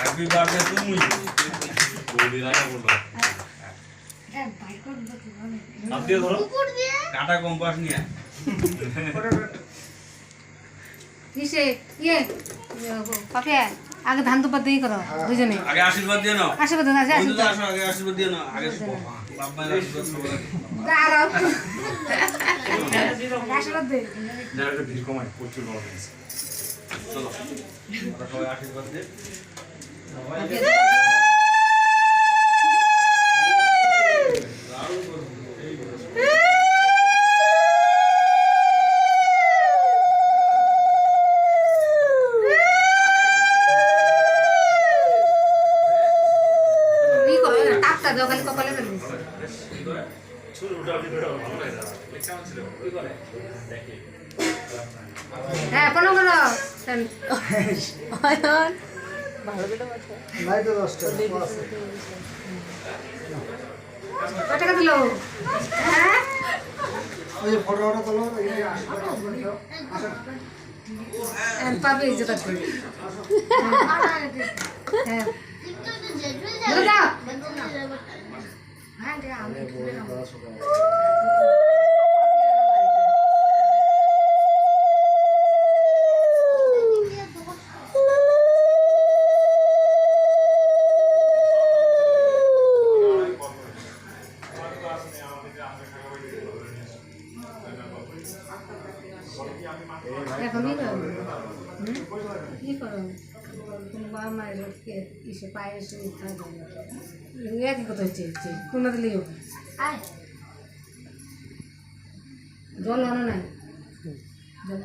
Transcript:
happy birthday তুমি বৌদির আগে বললো হাত দিয়ে ধরো কাটা কম্পাস নিয়ে কিসে ইয়ে পাপে আগে ধান দুপাত দিয়ে করো দুজনে আগে আশীর্বাদ দিয়ে নাও আশীর্বাদ দাও বন্ধুরা আসো আগে আশীর্বাদ দিয়ে নাও আগে বাবা মায়ের আশীর্বাদ সবার আগে দাঁড়াও আশীর্বাদ দে যারা ভিড় কমায় প্রচুর বড় হয়েছে চলো আমরা সবাই আশীর্বাদ দিয়ে খালি কপালে দেবে হ্যাঁ প্রণাম করো কত টাকা দিল হ্যাঁ ফটোটা তোলো পাবে ইজ্জত আছে হ্যাঁ এখন কি করো কোনো বাবা মায়ের এসে পায়ে এসে একই কথা হচ্ছে কোনো দিলেই জল আনো নাই জল